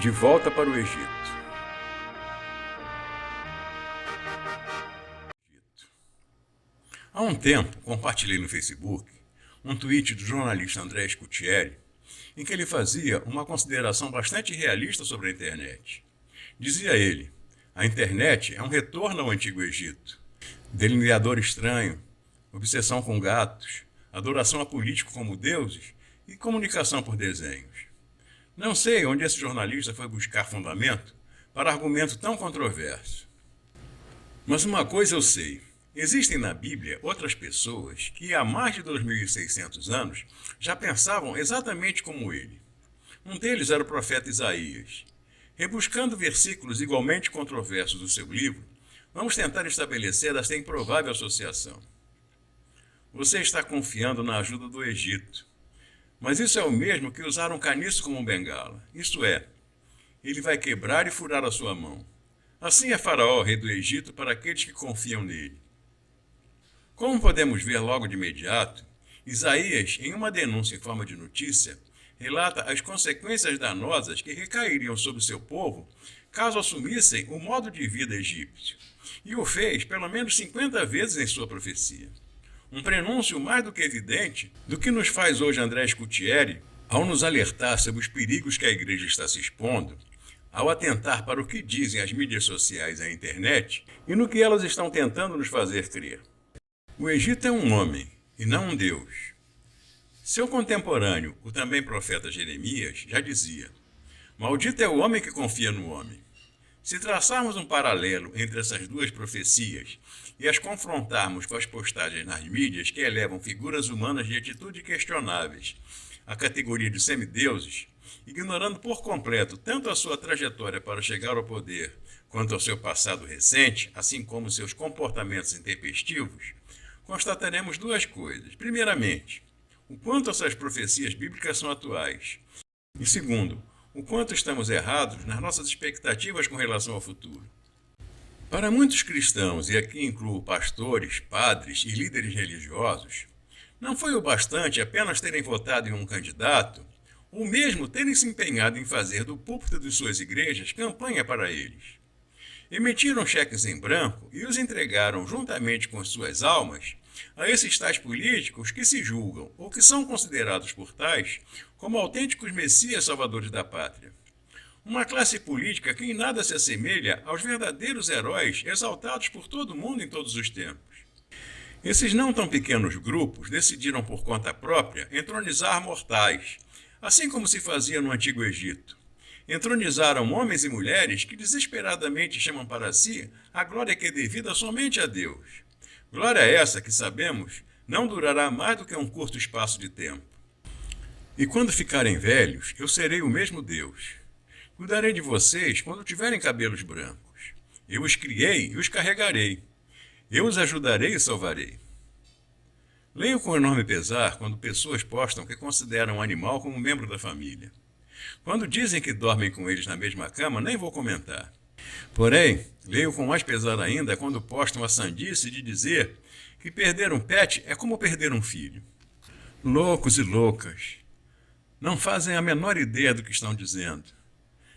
De volta para o Egito. Há um tempo, compartilhei no Facebook um tweet do jornalista André Scutieri, em que ele fazia uma consideração bastante realista sobre a internet. Dizia ele: a internet é um retorno ao Antigo Egito. Delineador estranho, obsessão com gatos, adoração a políticos como deuses e comunicação por desenhos. Não sei onde esse jornalista foi buscar fundamento para argumento tão controverso. Mas uma coisa eu sei: existem na Bíblia outras pessoas que há mais de 2.600 anos já pensavam exatamente como ele. Um deles era o profeta Isaías. Rebuscando versículos igualmente controversos do seu livro, vamos tentar estabelecer esta improvável associação. Você está confiando na ajuda do Egito. Mas isso é o mesmo que usar um caniço como bengala. Isto é, ele vai quebrar e furar a sua mão. Assim é Faraó, rei do Egito, para aqueles que confiam nele. Como podemos ver logo de imediato, Isaías, em uma denúncia em forma de notícia, relata as consequências danosas que recairiam sobre seu povo caso assumissem o modo de vida egípcio. E o fez pelo menos 50 vezes em sua profecia. Um prenúncio mais do que evidente do que nos faz hoje André Scutieri ao nos alertar sobre os perigos que a igreja está se expondo, ao atentar para o que dizem as mídias sociais e a internet e no que elas estão tentando nos fazer crer. O Egito é um homem e não um Deus. Seu contemporâneo, o também profeta Jeremias, já dizia: maldito é o homem que confia no homem. Se traçarmos um paralelo entre essas duas profecias e as confrontarmos com as postagens nas mídias que elevam figuras humanas de atitude questionáveis à categoria de semideuses, ignorando por completo tanto a sua trajetória para chegar ao poder quanto ao seu passado recente, assim como seus comportamentos intempestivos, constataremos duas coisas. Primeiramente, o quanto essas profecias bíblicas são atuais. E segundo, o quanto estamos errados nas nossas expectativas com relação ao futuro. Para muitos cristãos, e aqui incluo pastores, padres e líderes religiosos, não foi o bastante apenas terem votado em um candidato, ou mesmo terem se empenhado em fazer do púlpito de suas igrejas campanha para eles. Emitiram cheques em branco e os entregaram juntamente com suas almas a esses tais políticos que se julgam, ou que são considerados por tais, como autênticos messias salvadores da pátria. Uma classe política que em nada se assemelha aos verdadeiros heróis exaltados por todo mundo em todos os tempos. Esses não tão pequenos grupos decidiram por conta própria entronizar mortais, assim como se fazia no Antigo Egito. Entronizaram homens e mulheres que desesperadamente chamam para si a glória que é devida somente a Deus. Glória essa que, sabemos, não durará mais do que um curto espaço de tempo. E quando ficarem velhos, eu serei o mesmo Deus. Cuidarei de vocês quando tiverem cabelos brancos. Eu os criei e os carregarei. Eu os ajudarei e salvarei. Leio com enorme pesar quando pessoas postam que consideram um animal como membro da família. Quando dizem que dormem com eles na mesma cama, nem vou comentar. Porém, leio com mais pesar ainda quando postam a sandice de dizer que perder um pet é como perder um filho. Loucos e loucas, não fazem a menor ideia do que estão dizendo.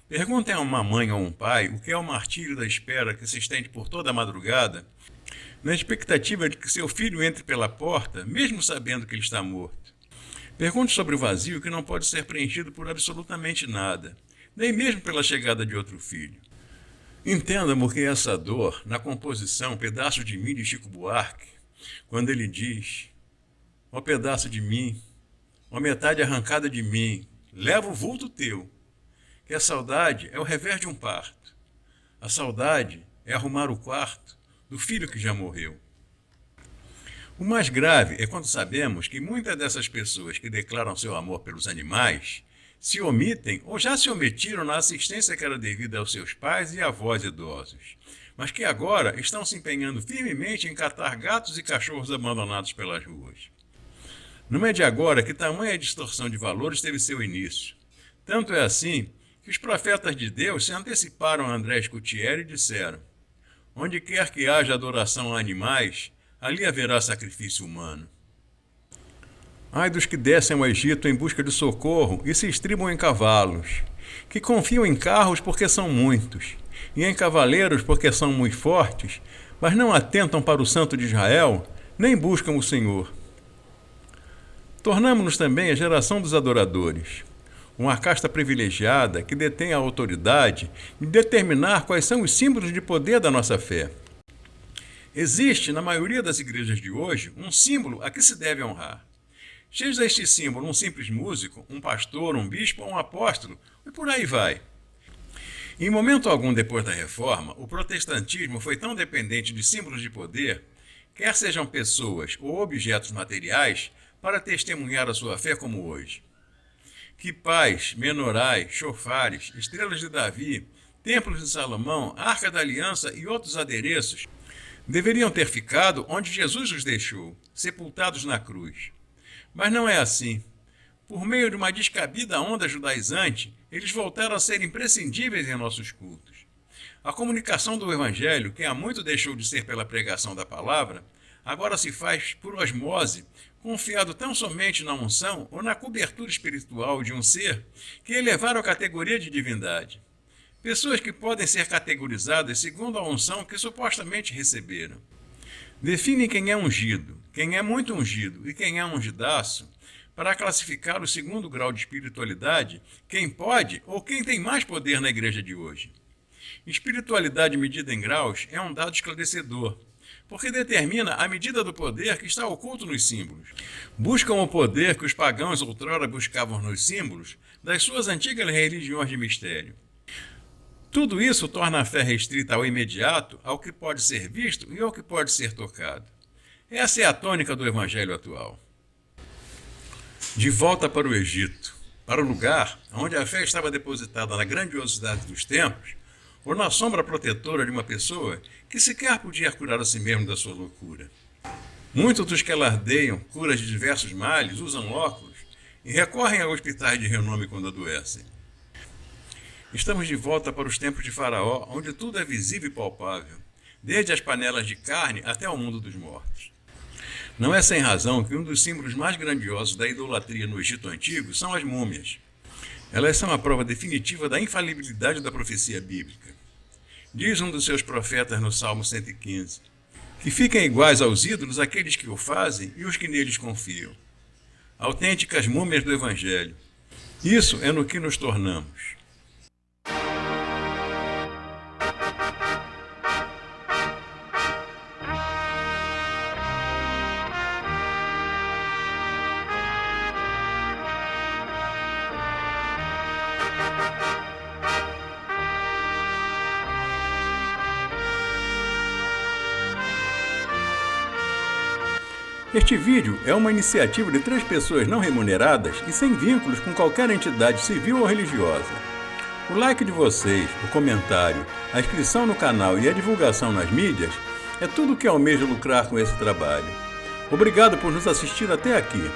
Perguntem a uma mãe ou um pai o que é o martírio da espera que se estende por toda a madrugada, na expectativa de que seu filho entre pela porta, mesmo sabendo que ele está morto. Pergunte sobre o vazio que não pode ser preenchido por absolutamente nada, nem mesmo pela chegada de outro filho. Entenda-me que essa dor, na composição Pedaço de Mim de Chico Buarque, quando ele diz: ó pedaço de mim, ó metade arrancada de mim, leva o vulto teu, que a saudade é o revés de um parto. A saudade é arrumar o quarto do filho que já morreu. O mais grave é quando sabemos que muitas dessas pessoas que declaram seu amor pelos animais se omitem ou já se omitiram na assistência que era devida aos seus pais e avós idosos, mas que agora estão se empenhando firmemente em catar gatos e cachorros abandonados pelas ruas. Não é de agora que tamanha distorção de valores teve seu início. Tanto é assim que os profetas de Deus se anteciparam a André Scutieri e disseram: onde quer que haja adoração a animais, ali haverá sacrifício humano. Ai dos que descem ao Egito em busca de socorro e se estribam em cavalos, que confiam em carros porque são muitos, e em cavaleiros porque são muito fortes, mas não atentam para o Santo de Israel, nem buscam o Senhor. Tornamo-nos também a geração dos adoradores, uma casta privilegiada que detém a autoridade de determinar quais são os símbolos de poder da nossa fé. Existe, na maioria das igrejas de hoje, um símbolo a que se deve honrar. Seja este símbolo um simples músico, um pastor, um bispo ou um apóstolo, e por aí vai. Em momento algum depois da Reforma, o protestantismo foi tão dependente de símbolos de poder, quer sejam pessoas ou objetos materiais, para testemunhar a sua fé como hoje. Que pais, menorais, chofares, estrelas de Davi, templos de Salomão, Arca da Aliança e outros adereços deveriam ter ficado onde Jesus os deixou, sepultados na cruz. Mas não é assim. Por meio de uma descabida onda judaizante, eles voltaram a ser imprescindíveis em nossos cultos. A comunicação do Evangelho, que há muito deixou de ser pela pregação da palavra, agora se faz por osmose, confiado tão somente na unção ou na cobertura espiritual de um ser que elevaram a categoria de divindade. Pessoas que podem ser categorizadas segundo a unção que supostamente receberam. Definem quem é ungido, quem é muito ungido e quem é ungidaço, para classificar o segundo grau de espiritualidade, quem pode ou quem tem mais poder na igreja de hoje. Espiritualidade medida em graus é um dado esclarecedor, porque determina a medida do poder que está oculto nos símbolos. Buscam o poder que os pagãos outrora buscavam nos símbolos das suas antigas religiões de mistério. Tudo isso torna a fé restrita ao imediato, ao que pode ser visto e ao que pode ser tocado. Essa é a tônica do evangelho atual. De volta para o Egito, para o lugar onde a fé estava depositada na grandiosidade dos tempos, ou na sombra protetora de uma pessoa que sequer podia curar a si mesmo da sua loucura. Muitos dos que alardeiam curas de diversos males usam óculos e recorrem a hospitais de renome quando adoecem. Estamos de volta para os tempos de Faraó, onde tudo é visível e palpável, desde as panelas de carne até o mundo dos mortos. Não é sem razão que um dos símbolos mais grandiosos da idolatria no Egito Antigo são as múmias. Elas são a prova definitiva da infalibilidade da profecia bíblica. Diz um dos seus profetas no Salmo 115, que fiquem iguais aos ídolos aqueles que o fazem e os que neles confiam. Autênticas múmias do Evangelho. Isso é no que nos tornamos. Este vídeo é uma iniciativa de 3 pessoas não remuneradas e sem vínculos com qualquer entidade civil ou religiosa. O like de vocês, o comentário, a inscrição no canal e a divulgação nas mídias é tudo o que almeja lucrar com esse trabalho. Obrigado por nos assistir até aqui.